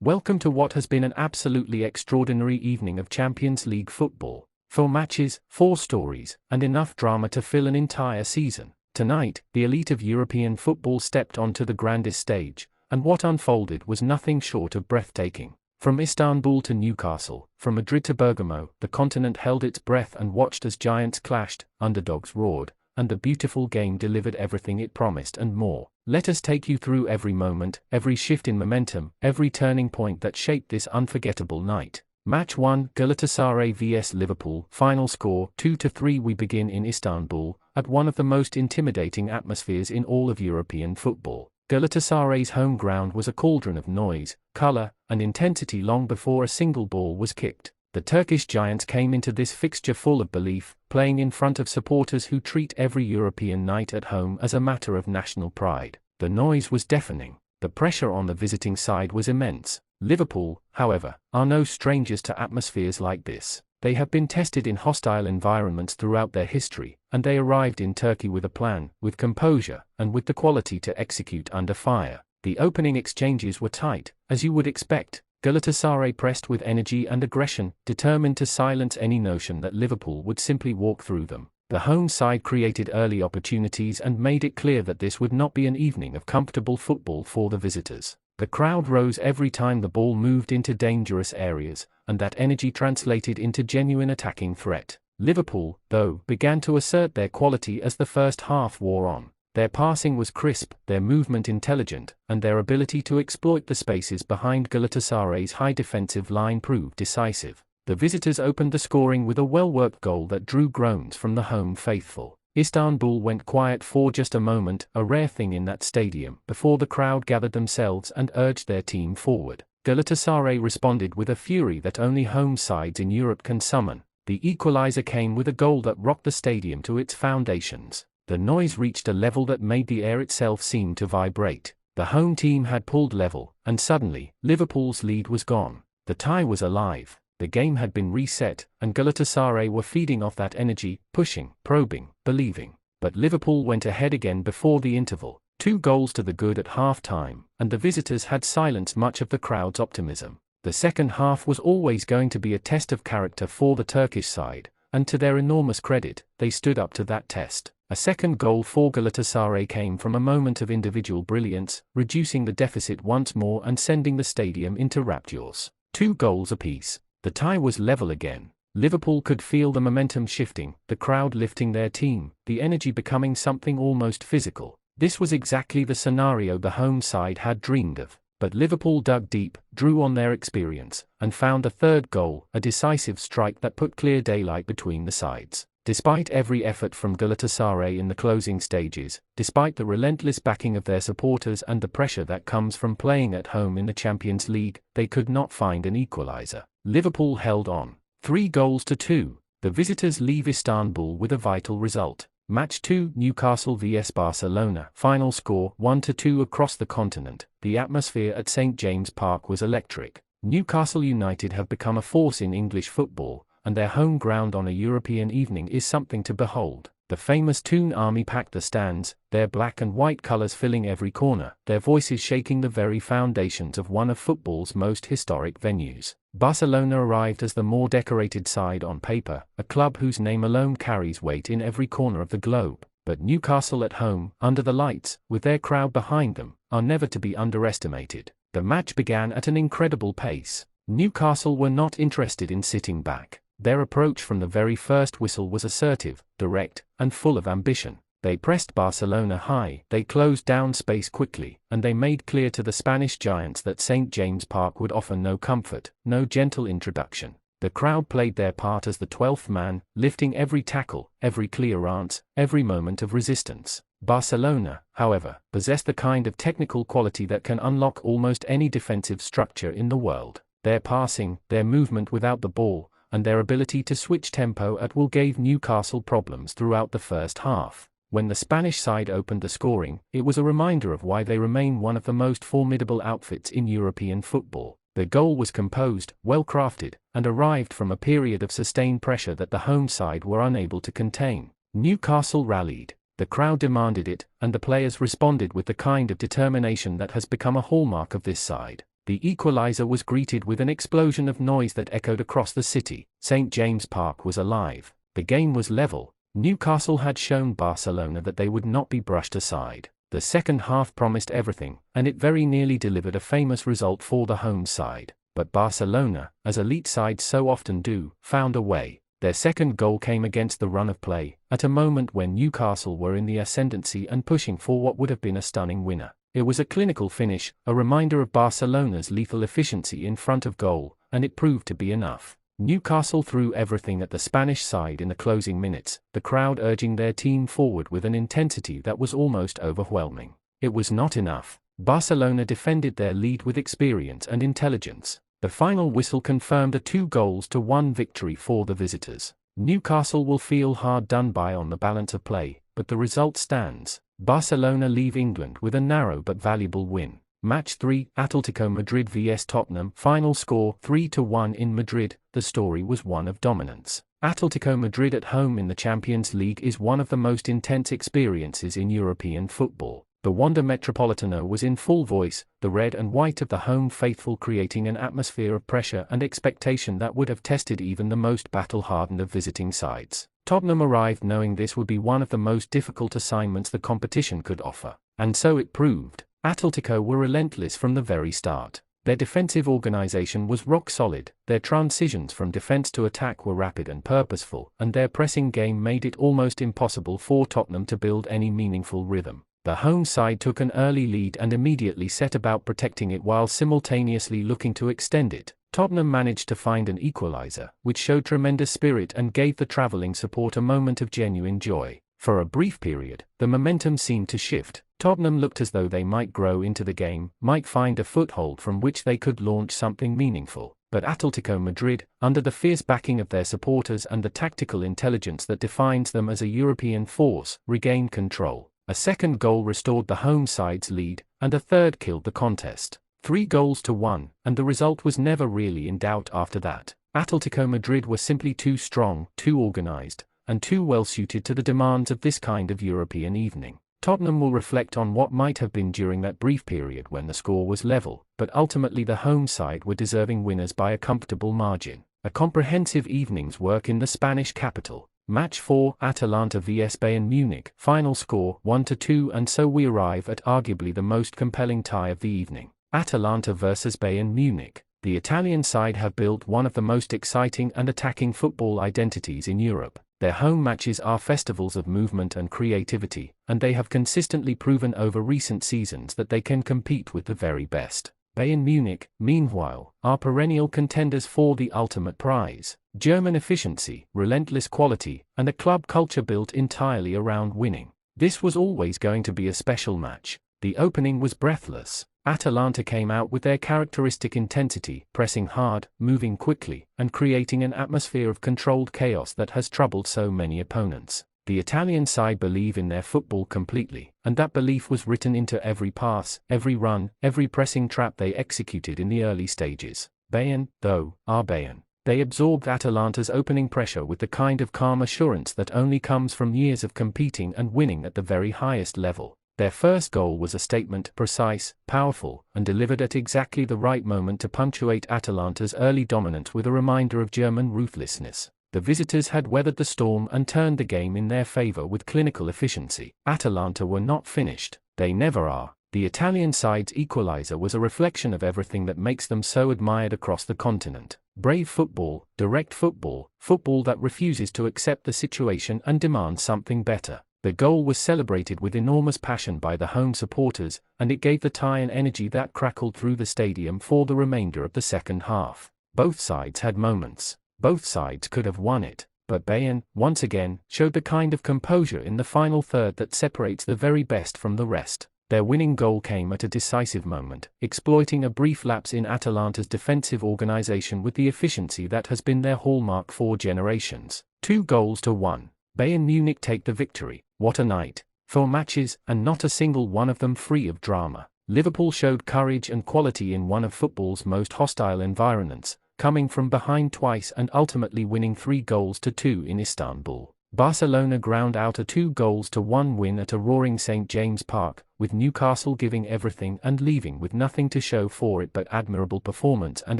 Welcome to what has been an absolutely extraordinary evening of Champions League football. 4 matches, 4 stories, and enough drama to fill an entire season. Tonight, the elite of European football stepped onto the grandest stage, and what unfolded was nothing short of breathtaking. From Istanbul to Newcastle, from Madrid to Bergamo, the continent held its breath and watched as giants clashed, underdogs roared, and the beautiful game delivered everything it promised and more. Let us take you through every moment, every shift in momentum, every turning point that shaped this unforgettable night. Match 1, Galatasaray vs Liverpool, final score 2-3. We begin in Istanbul, at one of the most intimidating atmospheres in all of European football. Galatasaray's home ground was a cauldron of noise, colour, and intensity long before a single ball was kicked. The Turkish giants came into this fixture full of belief, playing in front of supporters who treat every European night at home as a matter of national pride. The noise was deafening. The pressure on the visiting side was immense. Liverpool, however, are no strangers to atmospheres like this. They have been tested in hostile environments throughout their history, and they arrived in Turkey with a plan, with composure, and with the quality to execute under fire. The opening exchanges were tight, as you would expect. Galatasaray pressed with energy and aggression, determined to silence any notion that Liverpool would simply walk through them. The home side created early opportunities and made it clear that this would not be an evening of comfortable football for the visitors. The crowd rose every time the ball moved into dangerous areas, and that energy translated into genuine attacking threat. Liverpool, though, began to assert their quality as the first half wore on. Their passing was crisp, their movement intelligent, and their ability to exploit the spaces behind Galatasaray's high defensive line proved decisive. The visitors opened the scoring with a well-worked goal that drew groans from the home faithful. Istanbul went quiet for just a moment, a rare thing in that stadium, before the crowd gathered themselves and urged their team forward. Galatasaray responded with a fury that only home sides in Europe can summon. The equalizer came with a goal that rocked the stadium to its foundations. The noise reached a level that made the air itself seem to vibrate. The home team had pulled level, and suddenly, Liverpool's lead was gone. The tie was alive. The game had been reset, and Galatasaray were feeding off that energy, pushing, probing, believing. But Liverpool went ahead again before the interval, 2 goals to the good at half-time, and the visitors had silenced much of the crowd's optimism. The second half was always going to be a test of character for the Turkish side, and to their enormous credit, they stood up to that test. A second goal for Galatasaray came from a moment of individual brilliance, reducing the deficit once more and sending the stadium into raptures. 2 goals apiece. The tie was level again. Liverpool could feel the momentum shifting, the crowd lifting their team, the energy becoming something almost physical. This was exactly the scenario the home side had dreamed of. But Liverpool dug deep, drew on their experience, and found a third goal, a decisive strike that put clear daylight between the sides. Despite every effort from Galatasaray in the closing stages, despite the relentless backing of their supporters and the pressure that comes from playing at home in the Champions League, they could not find an equalizer. Liverpool held on. 3 goals to 2. The visitors leave Istanbul with a vital result. Match 2, Newcastle vs Barcelona, final score 1-2 across the continent. The atmosphere at St James Park was electric. Newcastle United have become a force in English football, and their home ground on a European evening is something to behold. The famous Toon Army packed the stands, their black and white colours filling every corner, their voices shaking the very foundations of one of football's most historic venues. Barcelona arrived as the more decorated side on paper, a club whose name alone carries weight in every corner of the globe. But Newcastle at home, under the lights, with their crowd behind them, are never to be underestimated. The match began at an incredible pace. Newcastle were not interested in sitting back. Their approach from the very first whistle was assertive, direct, and full of ambition. They pressed Barcelona high, they closed down space quickly, and they made clear to the Spanish giants that St James Park would offer no comfort, no gentle introduction. The crowd played their part as the 12th man, lifting every tackle, every clearance, every moment of resistance. Barcelona, however, possessed the kind of technical quality that can unlock almost any defensive structure in the world. Their passing, their movement without the ball, and their ability to switch tempo at will gave Newcastle problems throughout the first half. When the Spanish side opened the scoring, it was a reminder of why they remain one of the most formidable outfits in European football. The goal was composed, well-crafted, and arrived from a period of sustained pressure that the home side were unable to contain. Newcastle rallied. The crowd demanded it, and the players responded with the kind of determination that has become a hallmark of this side. The equalizer was greeted with an explosion of noise that echoed across the city. St. James Park was alive. The game was level. Newcastle had shown Barcelona that they would not be brushed aside. The second half promised everything, and it very nearly delivered a famous result for the home side. But Barcelona, as elite sides so often do, found a way. Their second goal came against the run of play, at a moment when Newcastle were in the ascendancy and pushing for what would have been a stunning winner. It was a clinical finish, a reminder of Barcelona's lethal efficiency in front of goal, and it proved to be enough. Newcastle threw everything at the Spanish side in the closing minutes, the crowd urging their team forward with an intensity that was almost overwhelming. It was not enough. Barcelona defended their lead with experience and intelligence. The final whistle confirmed a 2-1 victory for the visitors. Newcastle will feel hard done by on the balance of play, but the result stands. Barcelona leave England with a narrow but valuable win. Match 3, Atletico Madrid vs Tottenham. Final score 3-1 in Madrid. The story was one of dominance. Atletico Madrid at home in the Champions League is one of the most intense experiences in European football. The Wanda Metropolitano was in full voice, the red and white of the home faithful creating an atmosphere of pressure and expectation that would have tested even the most battle-hardened of visiting sides. Tottenham arrived knowing this would be one of the most difficult assignments the competition could offer. And so it proved. Atletico were relentless from the very start. Their defensive organization was rock solid, their transitions from defense to attack were rapid and purposeful, and their pressing game made it almost impossible for Tottenham to build any meaningful rhythm. The home side took an early lead and immediately set about protecting it while simultaneously looking to extend it. Tottenham managed to find an equalizer, which showed tremendous spirit and gave the travelling support a moment of genuine joy. For a brief period, the momentum seemed to shift. Tottenham looked as though they might grow into the game, might find a foothold from which they could launch something meaningful. But Atletico Madrid, under the fierce backing of their supporters and the tactical intelligence that defines them as a European force, regained control. A second goal restored the home side's lead, and a third killed the contest. 3-1, and the result was never really in doubt after that. Atletico Madrid were simply too strong, too organized, and too well suited to the demands of this kind of European evening. Tottenham will reflect on what might have been during that brief period when the score was level, but ultimately the home side were deserving winners by a comfortable margin. A comprehensive evening's work in the Spanish capital. Match 4, Atalanta vs Bayern Munich. Final score 1-2, and so we arrive at arguably the most compelling tie of the evening. Atalanta vs Bayern Munich. The Italian side have built one of the most exciting and attacking football identities in Europe. Their home matches are festivals of movement and creativity, and they have consistently proven over recent seasons that they can compete with the very best. Bayern Munich, meanwhile, are perennial contenders for the ultimate prize. German efficiency, relentless quality, and a club culture built entirely around winning. This was always going to be a special match. The opening was breathless. Atalanta came out with their characteristic intensity, pressing hard, moving quickly, and creating an atmosphere of controlled chaos that has troubled so many opponents. The Italian side believe in their football completely, and that belief was written into every pass, every run, every pressing trap they executed in the early stages. Bayern, though, are Bayern. They absorbed Atalanta's opening pressure with the kind of calm assurance that only comes from years of competing and winning at the very highest level. Their first goal was a statement, precise, powerful, and delivered at exactly the right moment to punctuate Atalanta's early dominance with a reminder of German ruthlessness. The visitors had weathered the storm and turned the game in their favor with clinical efficiency. Atalanta were not finished. They never are. The Italian side's equalizer was a reflection of everything that makes them so admired across the continent. Brave football, direct football, football that refuses to accept the situation and demands something better. The goal was celebrated with enormous passion by the home supporters, and it gave the tie an energy that crackled through the stadium for the remainder of the second half. Both sides had moments. Both sides could have won it, but Bayern, once again, showed the kind of composure in the final third that separates the very best from the rest. Their winning goal came at a decisive moment, exploiting a brief lapse in Atalanta's defensive organization with the efficiency that has been their hallmark for generations. 2-1. Bayern Munich take the victory. What a night. 4 matches, and not a single one of them free of drama. Liverpool showed courage and quality in one of football's most hostile environments, coming from behind twice and ultimately winning 3-2 in Istanbul. Barcelona ground out a 2-1 win at a roaring St. James Park, with Newcastle giving everything and leaving with nothing to show for it but admirable performance and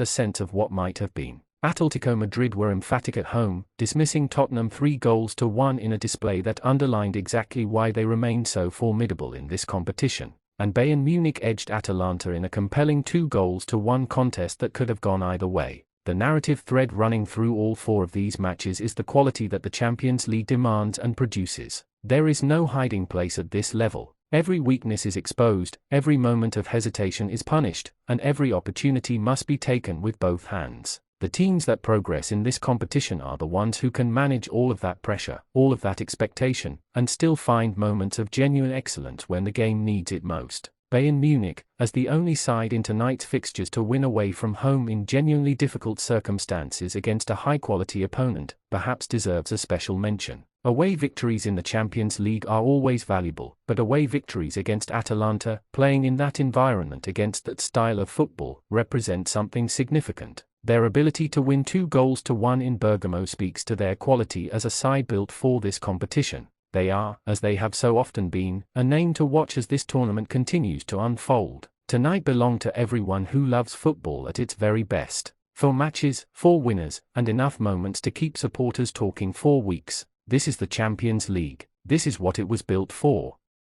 a sense of what might have been. Atletico Madrid were emphatic at home, dismissing Tottenham 3-1 in a display that underlined exactly why they remained so formidable in this competition, and Bayern Munich edged Atalanta in a compelling 2-1 contest that could have gone either way. The narrative thread running through all four of these matches is the quality that the Champions League demands and produces. There is no hiding place at this level. Every weakness is exposed, every moment of hesitation is punished, and every opportunity must be taken with both hands. The teams that progress in this competition are the ones who can manage all of that pressure, all of that expectation, and still find moments of genuine excellence when the game needs it most. Bayern Munich, as the only side in tonight's fixtures to win away from home in genuinely difficult circumstances against a high-quality opponent, perhaps deserves a special mention. Away victories in the Champions League are always valuable, but away victories against Atalanta, playing in that environment against that style of football, represent something significant. Their ability to win 2-1 in Bergamo speaks to their quality as a side built for this competition. They are, as they have so often been, a name to watch as this tournament continues to unfold. Tonight belonged to everyone who loves football at its very best. 4 matches, 4 winners, and enough moments to keep supporters talking for weeks. This is the Champions League. This is what it was built for.